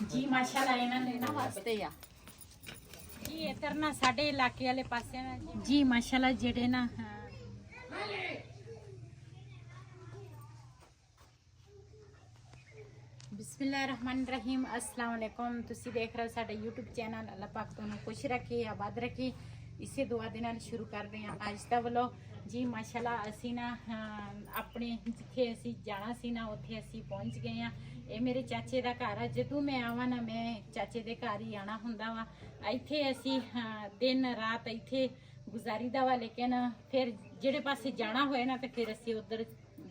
ਜੀ ਮਾਸ਼ਾਅੱਲਾ ਇਹਨਾਂ ਨੇ ਨਾ ਵਾਸਤੇ ਆ ਜੀ ਇਧਰ ਨਾ ਸਾਡੇ ਇਲਾਕੇ ਵਾਲੇ ਪਾਸੇ ਨਾ ਜੀ ਮਾਸ਼ਾਅੱਲਾ ਜਿਹੜੇ ਨਾ बिस्मिल्लाहिर्रहमानिर्रहीम अस्सलाम वालेकुम तुसी देख रहे हो साडा यूट्यूब चैनल अल्लाह पाक तुहानू खुश रखे आबाद रखे इसे दुआ दे नाल शुरू करते हैं अज दा व्लॉग जी माशाल्लाह असी ना अपने जिथे असी जाना सी ना उत्थे असी पहुंच गए हैं। ये मेरे चाचे का घर है। जदों मैं आवां ना मैं चाचे के घर ही आना हुंदा वा। इत्थे असी दिन रात इत्थे गुजारीदा वा, लेकिन फिर जिहड़े पासे जाना होए ना तो फिर असी उधर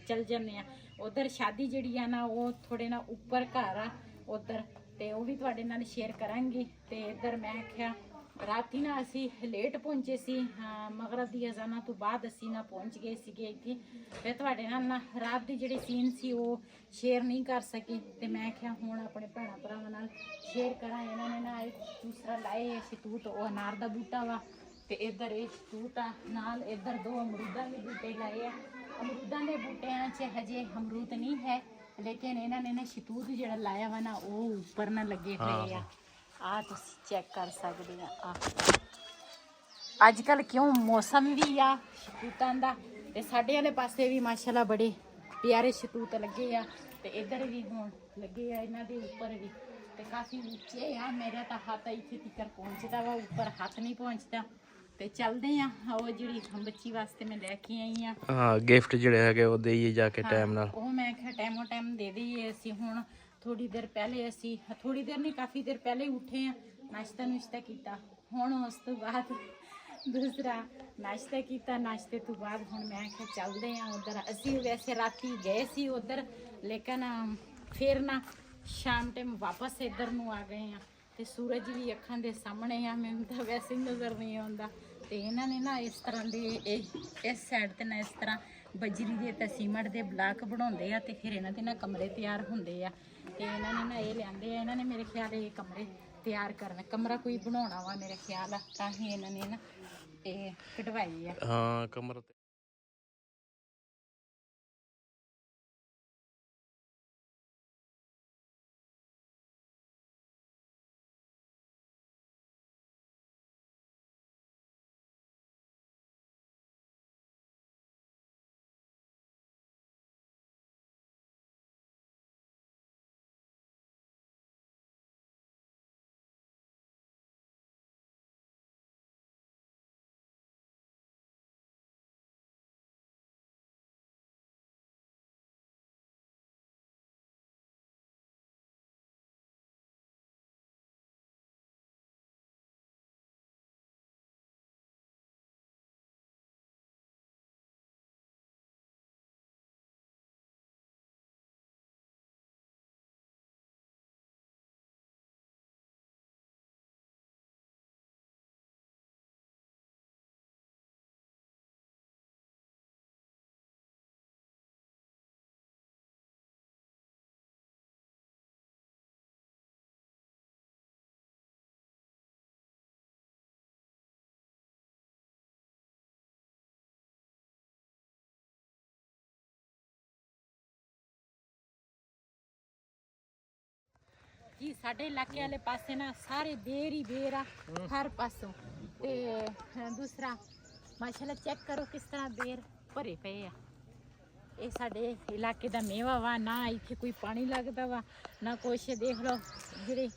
चल जाने आ। उधर शादी जिहड़ी आ ना वो थोड़े ना उपर घर आ उधर, ते वो भी तुहाडे नाल शेयर करांगी। ते इधर मैं आख्या राती ना असी लेट पहुंचे सी, मगरब दी अज़ाना तो बाद असी ना पहुंच गए सीगे इत्थे। फिर तुहाडे नाल ना रात दी जिहड़ी सीन सी वो शेयर नहीं कर सकी, ते मैं आख्या हुण अपने भैणां भरावां नाल शेयर करां। इन्हां ने ना दूसरा लाए शतूत, वो अनार दा बूटा वा, ते इधर ये शतूत आ नाल। इधर दो अमरूदां दे बूटे लाए आ। अमरूदां दे बूटियां च हजे अमरूद नहीं है, लेकिन इन्हां ने ना शतूत जिहड़ा लाया वा ना वो उपर ना लगे हुए आ। आ तुसी चेक कर सकदे आ। अजकल क्यों मौसम भी आ शतूतां दा, ते साडे वाले पासे भी माशाल्लाह बड़े प्यारे शतूत लगे आ, ते इधर भी हुण लगे आ इन्हां दे उपर भी, ते काफ़ी ऊंचे आ। मेरा तो हाथ इत्थे तक पहुंचदा वा, उपर हाथ नहीं पहुंचदा। ते चलदे आ वो जिहड़ी बच्ची वास्ते मैं लैके आई आ गिफ्ट जिहड़े हैगे वो देइए जाके टाइम नाल। वो मैं आख्या टाइमो टाइम दे दईए। असी हुण थोड़ी देर पहले असी थोड़ी देर नहीं काफ़ी देर पहले उठे हैं, नाश्ता नुश्ता किया। हुण उस तो बाद दूसरा नाश्ता किया, नाश्ते तो बाद हुण मैं आख्या चलदे आ उधर। असी वैसे राती गए सी उधर, लेकिन फिर ना शाम टाइम वापस इधर नूं आ गए हैं। ते सूरज भी अखां दे सामने आ, मैनूं तां वैसे ही नज़र नहीं आउंदा। ते इन्हां ने ना इस तरह दे इस साइड ते ना इस तरह बजरी दे ते सीमट दे ब्लॉक बनाउंदे आ, ते फिर इन्हां दे ना कमरे तैयार हुंदे आ। ते इन्हां ने ना ये लिआंदे आ। इन्हां ने मेरे ख्याल ये कमरे तैयार करने कमरा कोई बनाउणा वा मेरे ख्याल आ, तां ही इन्हां ने ना ये कढवाई आ। हाँ कमर जी साडे इलाके वाले पासे ना सारे बेर ही बेर आ हर पासों। ते दूसरा माशाल्लाह चेक करो किस तरह बेर भरे पे आ। ये साडे इलाके दा मेवा वा, ना इत्थे कोई पानी लगदा वा ना कुछ। देख लो जेह्ड़े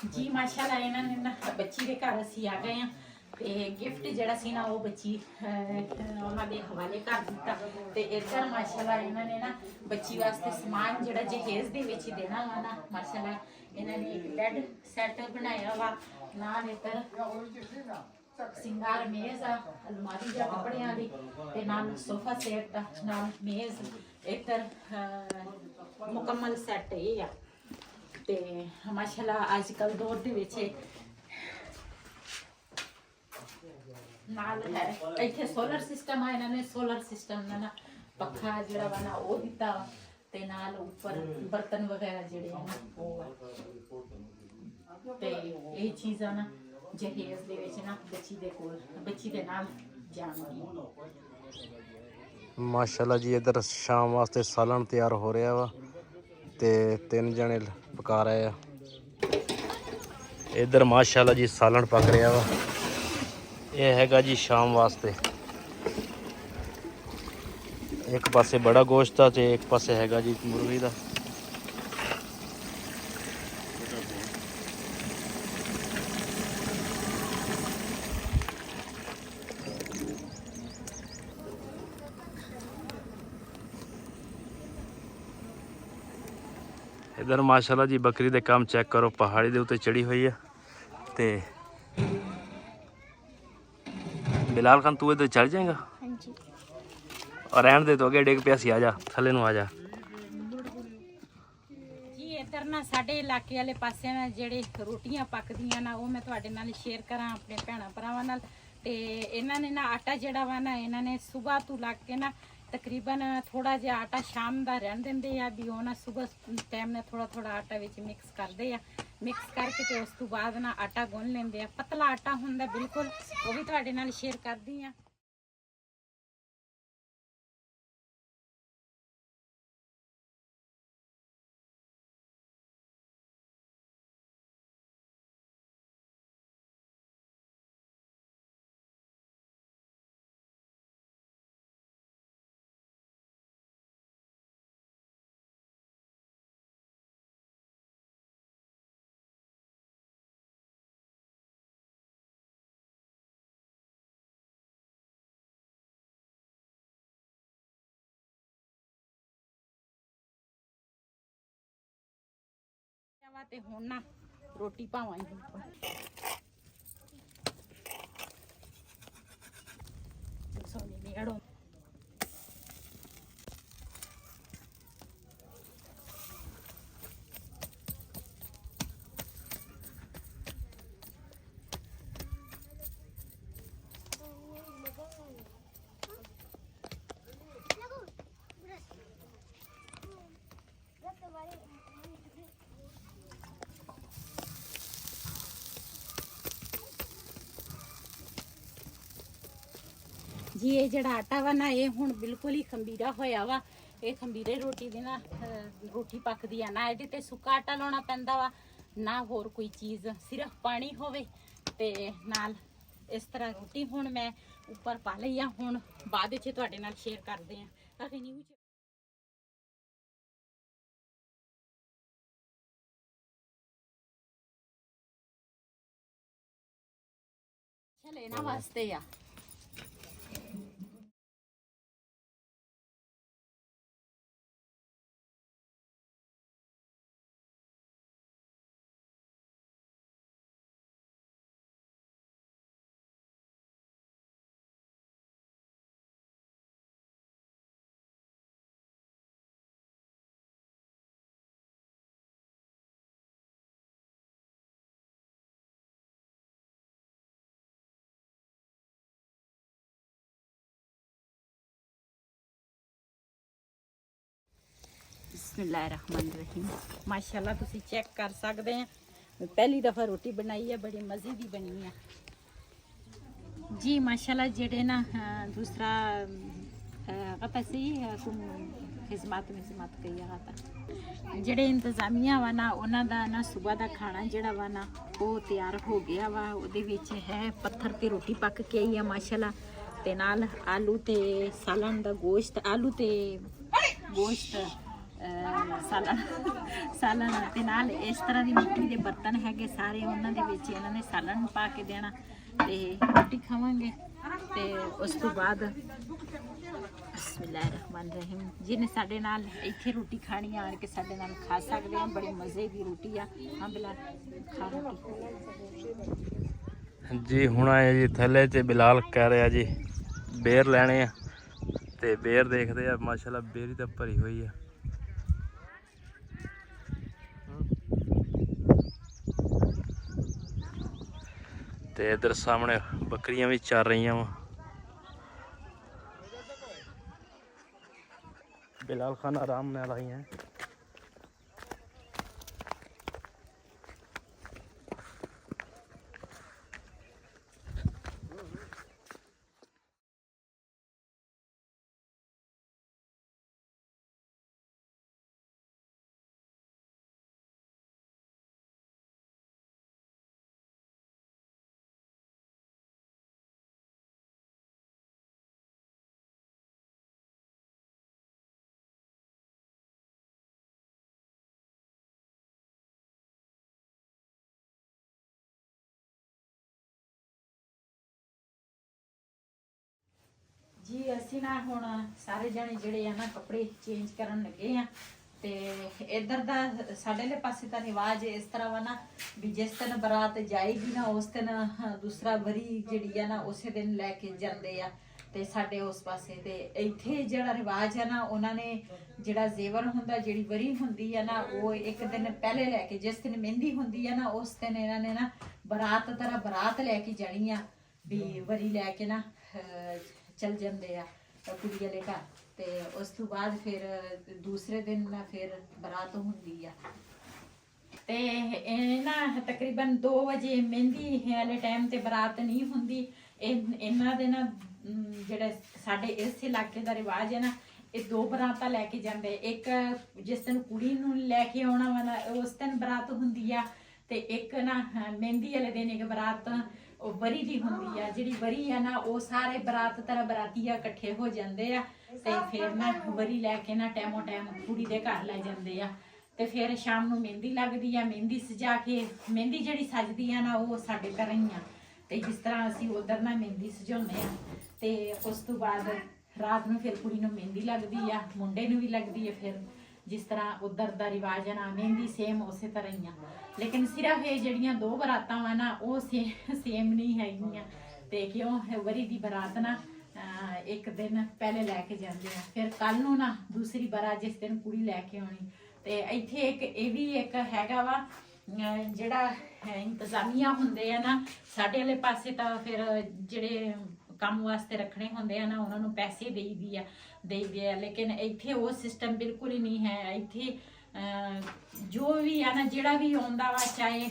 जी माशाल्लाह इन्हां ने ना बच्ची के घर असी आ गए हैं। ते गिफ्ट जिहड़ा सी ना वो बच्ची उन्हां दे हवाले कर दित्ता। ते इधर माशाल्लाह इन्हां ने ना बच्ची वास्ते समान जिहड़ा जहेज दे विच देना वा ना, माशाल्लाह इन्हां ने एक बेड सैट बनाया वा, नाल इधर सिंगार मेज आ अलमारी जा कपड़ियां दी, ते नाल सोफा सेट दा नाल मेज इधर मुकम्मल सैट ये आ। ते माशाल्लाह अजकल दौर दे विच ਨਾਲ ਹੈ ਇੱਥੇ ਸੋਲਰ ਸਿਸਟਮ ਆ, ਇਹਨਾਂ ਨੇ ਸੋਲਰ ਸਿਸਟਮ ਨਾਲ ਨਾ ਪੱਖਾ ਜਿਹੜਾ ਵਾ ਨਾ ਉਹ ਦਿੱਤਾ ਵਾ, ਤੇ ਨਾਲ ਉੱਪਰ ਬਰਤਨ ਵਗੈਰਾ ਜਿਹੜੇ ਆ ਨਾ ਉਹ ਆ। ਤੇ ਇਹ ਚੀਜ਼ਾਂ ਨਾ ਜਹੇਜ਼ ਦੇ ਵਿੱਚ ਨਾ ਬੱਚੀ ਦੇ ਕੋਲ, ਬੱਚੀ ਦੇ ਨਾਲ ਜਾਣਗੀ। ਮਾਸ਼ਾਅੱਲਾ ਜੀ ਇਧਰ ਸ਼ਾਮ ਵਾਸਤੇ ਸਾਲਣ ਤਿਆਰ ਹੋ ਰਿਹਾ ਵਾ ਤੇ 3 ਜਣੇ ਪਕਾ ਰਹੇ ਆ। ਇਧਰ ਮਾਸ਼ਾਅੱਲਾ ਜੀ ਸਾਲਣ ਪੱਕ ਰਿਹਾ ਵਾ। ਇਹ ਹੈਗਾ ਜੀ ਸ਼ਾਮ ਵਾਸਤੇ। ਇੱਕ ਪਾਸੇ ਬੜਾ ਗੋਸ਼ਤ ਆ ਤੇ ਇੱਕ ਪਾਸੇ ਹੈਗਾ ਜੀ ਮੁਰਗੀ ਦਾ। इधर माशाल्लाह जी बकरी दे काम चेक करो, पहाड़ी दे उत्ते चढ़ी हुई है। ते बिलाल खान तू इधर चढ़ जाएगा? हाँ जी। और रहन दे तो अगे डिग पिया सी, आ जा थले नु आ जा जी। इधर ना साडे इलाके वाले पासे ना जेड़े रोटियां पकदियां ना वो मैं तुहाडे नाल शेयर करा अपने भैणा भरावां नाल। ते इन्हां ने ना आटा जेड़ा वा ना इन्हां ने सुबह तो लग के ना तकरीबन थोड़ा जिहा आटा शाम का रहन देंदे आ भी वो ना सुबह टाइम ने थोड़ा थोड़ा आटा विच मिक्स करते हैं। मिक्स करके ते उस तो बाद ना आटा गुन लेंदे आ। पतला आटा हुंदा बिल्कुल, वो भी तुहाडे नाल शेयर करदी आ। ਤੇ ਹੁਣ ਨਾ ਰੋਟੀ ਪਾਵਾਂਗੀ ਸੋਨੀ ਨਿਗੜੋ। जी ये जड़ा आटा वा ना ये हुण बिल्कुल ही खंबीरा होया वा। ये खंबीरे रोटी दी ना रोटी पकदी आ ना, इहदे ते सुक्का आटा लाउणा पैंदा वा ना होर कोई चीज़, सिर्फ पानी होवे ते नाल इस तरह रोटी। हुण मैं उपर पा लई आ, हुण बाद विच तुहाडे नाल शेयर करदे आ। असीं न्यू लेना वास्ते आ। बिस्मिल्लाहिर्रहमानिर्रहीम। माशाल्लाह तुसी चेक कर सकते हैं, मैं पहली दफ़ा रोटी बनाई है, बड़ी मज़े की बनी है जी। माशाल्लाह जेड़े ना दूसरा खिजमत कही जेड़े इंतजामिया वा ना उन्हां दा ना सुबह का खाना जेड़ा वा ना वो तैयार हो गया वा। उहदे विच है पत्थर ते रोटी पक के आई है माशाल्लाह, ते नाल आलू ते सालन दा गोश्त, आलू ते गोश्त सालन ते नाल इस तरह दी मिट्टी दे बर्तन हैगे सारे, उन्हां दे विच इन्हां ने सालन पा के देना ते रोटी खावांगे। ते उस तो बाद बिस्मिल्लाहिर्रहमानिर्रहीम जिन्हें साडे नाल इत्थे रोटी खानी आण के साडे नाल खा सकदे हैं। बड़ी मज़े की रोटी आ। हाँ बिलाल खा रोटी जी। हुण आए जी थले ते बिलाल कह रहा जी बेर लैने आ ते बेर देखते आ। माशाल्लाह बेरी तो भरी हुई है। ਤੇ ਇਧਰ ਸਾਹਮਣੇ ਬੱਕਰੀਆਂ ਵੀ ਚੱਲ ਰਹੀਆਂ ਵਾ। बिलाल खान आराम में आई हैं। ਜੀ ਅਸੀਂ ਨਾ ਹੁਣ ਸਾਰੇ ਜਣੇ ਜਿਹੜੇ ਆ ਨਾ ਕੱਪੜੇ ਚੇਂਜ ਕਰਨ ਲੱਗੇ ਆ ਤੇ ਇਧਰ ਦਾ ਸਾਡੇ ਵਾਲੇ ਪਾਸੇ ਦਾ ਰਿਵਾਜ ਇਸ ਤਰ੍ਹਾਂ ਵਾ ਨਾ ਵੀ ਜਿਸ ਦਿਨ ਬਰਾਤ ਜਾਏਗੀ ਨਾ ਉਸ ਦਿਨ ਦੂਸਰਾ ਵਰੀ ਜਿਹੜੀ ਆ ਨਾ ਉਸੇ ਦਿਨ ਲੈ ਕੇ ਜਾਂਦੇ ਆ ਤੇ ਸਾਡੇ ਉਸ ਪਾਸੇ ਤੇ ਇੱਥੇ ਜਿਹੜਾ ਰਿਵਾਜ ਆ ਨਾ ਉਹਨਾਂ ਨੇ ਜਿਹੜਾ ਜ਼ੇਵਰ ਹੁੰਦਾ ਜਿਹੜੀ ਵਰੀ ਹੁੰਦੀ ਆ ਨਾ ਉਹ ਇੱਕ ਦਿਨ ਪਹਿਲੇ ਲੈ ਕੇ ਜਿਸ ਦਿਨ ਮਹਿੰਦੀ ਹੁੰਦੀ ਆ ਨਾ ਉਸ ਦਿਨ ਇਹਨਾਂ ਨੇ ਨਾ ਬਰਾਤ ਲੈ ਕੇ ਜਾਣੀ ਆ ਵੀ ਵਰੀ ਲੈ ਕੇ ਨਾ ਚਲ ਜਾਂਦੇ ਆ ਕੁੜੀ ਵਾਲੇ ਘਰ ਤੇ ਉਸ ਤੋਂ ਬਾਅਦ ਫਿਰ ਦੂਸਰੇ ਦਿਨ ਨਾ ਫਿਰ ਬਰਾਤ ਹੁੰਦੀ ਆ ਤੇ ਇਹ ਨਾ ਤਕਰੀਬਨ 2 ਵਜੇ ਮਹਿੰਦੀ ਵਾਲੇ ਟਾਈਮ ਤੇ ਬਰਾਤ ਨਹੀਂ ਹੁੰਦੀ। ਇਹਨਾਂ ਦੇ ਨਾ ਜਿਹੜੇ ਸਾਡੇ ਇਸ ਇਲਾਕੇ ਦਾ ਰਿਵਾਜ ਹੈ ਨਾ ਇਹ 2 ਬਰਾਤਾਂ ਲੈ ਕੇ ਜਾਂਦੇ। ਇੱਕ ਜਿਸ ਦਿਨ ਕੁੜੀ ਨੂੰ ਲੈ ਕੇ ਆਉਣਾ ਵਾ ਨਾ ਉਸ ਦਿਨ ਬਰਾਤ ਹੁੰਦੀ ਆ ਤੇ ਇੱਕ ਨਾ ਮਹਿੰਦੀ ਵਾਲੇ ਦਿਨ ਇੱਕ ਬਰਾਤ ਉਹ ਵਰੀ ਦੀ ਹੁੰਦੀ ਆ। ਜਿਹੜੀ ਵਰੀ ਆ ਨਾ ਉਹ ਸਾਰੇ ਬਰਾਤੀ ਆ ਇਕੱਠੇ ਹੋ ਜਾਂਦੇ ਆ ਤੇ ਫਿਰ ਨਾ ਵਰੀ ਲੈ ਕੇ ਨਾ ਟੈਮੋ ਟੈਮ ਕੁੜੀ ਦੇ ਘਰ ਲੈ ਜਾਂਦੇ ਆ ਤੇ ਫਿਰ ਸ਼ਾਮ ਨੂੰ ਮਹਿੰਦੀ ਲੱਗਦੀ ਆ। ਮਹਿੰਦੀ ਸਜਾ ਕੇ ਮਹਿੰਦੀ ਜਿਹੜੀ ਸਜਦੀ ਆ ਨਾ ਉਹ ਸਾਡੇ ਘਰ ਹੀ ਆ ਤੇ ਜਿਸ ਤਰ੍ਹਾਂ ਅਸੀਂ ਉਧਰ ਨਾ ਮਹਿੰਦੀ ਸਜਾਉਂਦੇ ਆ ਤੇ ਉਸ ਤੋਂ ਬਾਅਦ ਰਾਤ ਨੂੰ ਫਿਰ ਕੁੜੀ ਨੂੰ ਮਹਿੰਦੀ ਲੱਗਦੀ ਆ, ਮੁੰਡੇ ਨੂੰ ਵੀ ਲੱਗਦੀ ਆ। ਫਿਰ ਜਿਸ ਤਰ੍ਹਾਂ ਉਧਰ ਦਾ ਰਿਵਾਜ ਹੈ ਨਾ ਮਹਿੰਦੀ ਸੇਮ ਉਸੇ ਤਰ੍ਹਾਂ ਹੀ ਆ ਲੇਕਿਨ ਸਿਰਫ ਇਹ ਜਿਹੜੀਆਂ 2 ਬਰਾਤਾਂ ਵਾ ਨਾ ਉਹ ਸੇਮ ਨਹੀਂ ਹੈਗੀਆਂ ਤੇ ਕਿਉਂ ਵਰੀ ਦੀ ਬਰਾਤ ਨਾ ਇੱਕ ਦਿਨ ਪਹਿਲੇ ਲੈ ਕੇ ਜਾਂਦੇ ਆ। ਫਿਰ ਕੱਲ ਨੂੰ ਨਾ ਦੂਸਰੀ ਬਰਾਤ ਜਿਸ ਦਿਨ ਕੁੜੀ ਲੈ ਕੇ ਆਉਣੀ ਤੇ ਇੱਥੇ ਇਹ ਵੀ ਇੱਕ ਹੈਗਾ ਵਾ ਜਿਹੜਾ ਇੰਤਜ਼ਾਮੀਆ ਹੁੰਦੇ ਆ ਨਾ ਸਾਡੇ ਵਾਲੇ ਪਾਸੇ ਤਾਂ ਫਿਰ ਜਿਹੜੇ ਕੰਮ ਵਾਸਤੇ ਰੱਖਣੇ ਹੁੰਦੇ ਆ ਨਾ ਉਹਨਾਂ ਨੂੰ ਪੈਸੇ ਦੇਈਦੇ ਆ ਲੇਕਿਨ ਇੱਥੇ ਉਹ ਸਿਸਟਮ ਬਿਲਕੁਲ ਹੀ ਨਹੀਂ ਹੈ। ਇੱਥੇ ਜੋ ਵੀ ਆ ਨਾ ਜਿਹੜਾ ਵੀ ਆਉਂਦਾ ਵਾ ਚਾਹੇ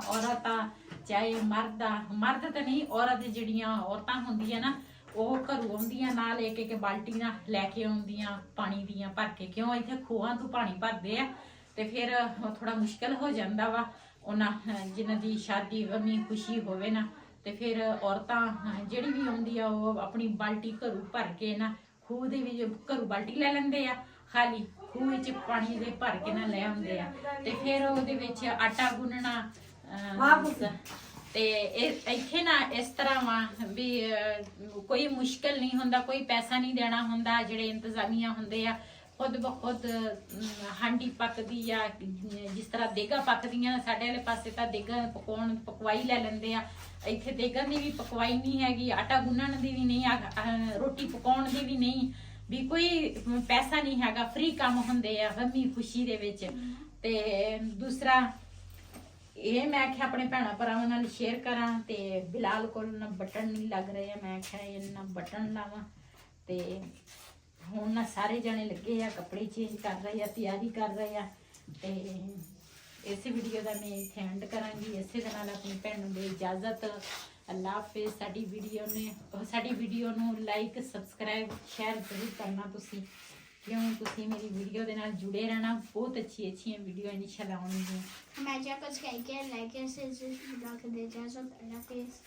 ਔਰਤ ਆ ਚਾਹੇ ਮਰਦ ਤਾਂ ਨਹੀਂ ਔਰਤ ਜਿਹੜੀਆਂ ਔਰਤਾਂ ਹੁੰਦੀਆਂ ਨਾ ਉਹ ਘਰੋਂ ਆਉਂਦੀਆਂ ਨਾਲ ਇੱਕ ਬਾਲਟੀ ਨਾਲ ਲੈ ਕੇ ਆਉਂਦੀਆਂ ਪਾਣੀ ਦੀਆਂ ਭਰ ਕੇ ਕਿਉਂ ਇੱਥੇ ਖੂਹਾਂ ਤੋਂ ਪਾਣੀ ਭਰਦੇ ਆ ਤੇ ਫਿਰ ਥੋੜਾ ਮੁਸ਼ਕਲ ਹੋ ਜਾਂਦਾ ਵਾ ਉਹਨਾਂ ਜਿਨ੍ਹਾਂ ਦੀ ਸ਼ਾਦੀ ਗਮੀ ਖੁਸ਼ੀ ਹੋਵੇ ਨਾ ਤੇ ਫਿਰ ਔਰਤਾਂ ਜਿਹੜੀ ਵੀ ਆਉਂਦੀ ਆ ਉਹ ਆਪਣੀ ਬਾਲਟੀ ਘਰੋਂ ਭਰ ਕੇ ਨਾ ਖੂਹ ਦੇ ਵਿੱਚ ਘਰੋਂ ਬਾਲਟੀ ਲੈ ਲੈਂਦੇ ਆ ਖਾਲੀ ਖੂਹ ਵਿੱਚ ਪਾਣੀ ਦੇ ਭਰ ਕੇ ਨਾ ਲੈ ਆਉਂਦੇ ਆ ਤੇ ਫਿਰ ਉਹਦੇ ਵਿੱਚ ਆਟਾ ਗੁੰਨਣਾ ਤੇ ਇੱਥੇ ਨਾ ਇਸ ਤਰ੍ਹਾਂ ਵਾ ਵੀ ਕੋਈ ਮੁਸ਼ਕਲ ਨਹੀਂ ਹੁੰਦਾ, ਕੋਈ ਪੈਸਾ ਨਹੀਂ ਦੇਣਾ ਹੁੰਦਾ। ਜਿਹੜੇ ਇੰਤਜ਼ਾਮੀਆਂ ਹੁੰਦੇ ਆ ਖੁਦ ਬਖੁਦ ਹਾਂਡੀ ਪੱਕਦੀ ਆ ਜਿਸ ਤਰ੍ਹਾਂ ਦੇਗਾ ਪੱਕਦੀਆਂ ਸਾਡੇ ਵਾਲੇ ਪਾਸੇ ਤਾਂ ਦੇਗਾ ਪਕਵਾਈ ਲੈ ਲੈਂਦੇ ਆ। ਇੱਥੇ ਦੇਗਾਂ ਦੀ ਵੀ ਪਕਵਾਈ ਨਹੀਂ ਹੈਗੀ, ਆਟਾ ਗੁੰਨਣ ਦੀ ਵੀ ਨਹੀਂ, ਰੋਟੀ ਪਕਾਉਣ ਦੀ ਵੀ ਨਹੀਂ, ਵੀ ਕੋਈ ਪੈਸਾ ਨਹੀਂ ਹੈਗਾ, ਫ੍ਰੀ ਕੰਮ ਹੁੰਦੇ ਆ ਗਮੀ ਖੁਸ਼ੀ ਦੇ ਵਿੱਚ। ਤੇ ਦੂਸਰਾ ਇਹ ਮੈਂ ਆਖਿਆ ਆਪਣੇ ਭੈਣਾਂ ਭਰਾਵਾਂ ਨਾਲ ਸ਼ੇਅਰ ਕਰਾਂ ਤੇ ਬਿਲਾਲ ਕੋਲ ਨਾ ਬਟਨ ਨਹੀਂ ਲੱਗ ਰਹੇ ਆ, ਮੈਂ ਆਖਿਆ ਇਹਨਾਂ ਬਟਨ ਲਾਵਾਂ ਤੇ ਹੁਣ ਨਾ ਸਾਰੇ ਜਣੇ ਲੱਗੇ ਆ ਕੱਪੜੇ ਚੇਂਜ ਕਰ ਰਹੇ ਆ, ਤਿਆਰੀ ਕਰ ਰਹੇ ਆ ਤੇ ਇਸ ਵੀਡੀਓ ਦਾ ਮੈਂ ਇੱਥੇ ਐਂਡ ਕਰਾਂਗੀ। ਇਸੇ ਦੇ ਨਾਲ ਆਪਣੀ ਭੈਣ ਨੂੰ ਦੇ ਇਜਾਜ਼ਤ। ਅੱਲਾ ਹਾਫਿਜ਼। ਸਾਡੀ ਵੀਡੀਓ ਨੂੰ ਲਾਈਕ ਸਬਸਕ੍ਰਾਈਬ ਸ਼ੇਅਰ ਜ਼ਰੂਰ ਕਰਨਾ ਤੁਸੀਂ ਕਿਉਂ ਤੁਸੀਂ ਮੇਰੀ ਵੀਡੀਓ ਦੇ ਨਾਲ ਜੁੜੇ ਰਹਿਣਾ। ਬਹੁਤ ਅੱਛੀਆਂ ਵੀਡੀਓ ਇਨਸ਼ਾਅੱਲਾ ਆਉਣਗੀਆਂ। मैं कुछ कह के लाइक से ब्लॉग दे इजाजत। अल्लाह हाफिज़।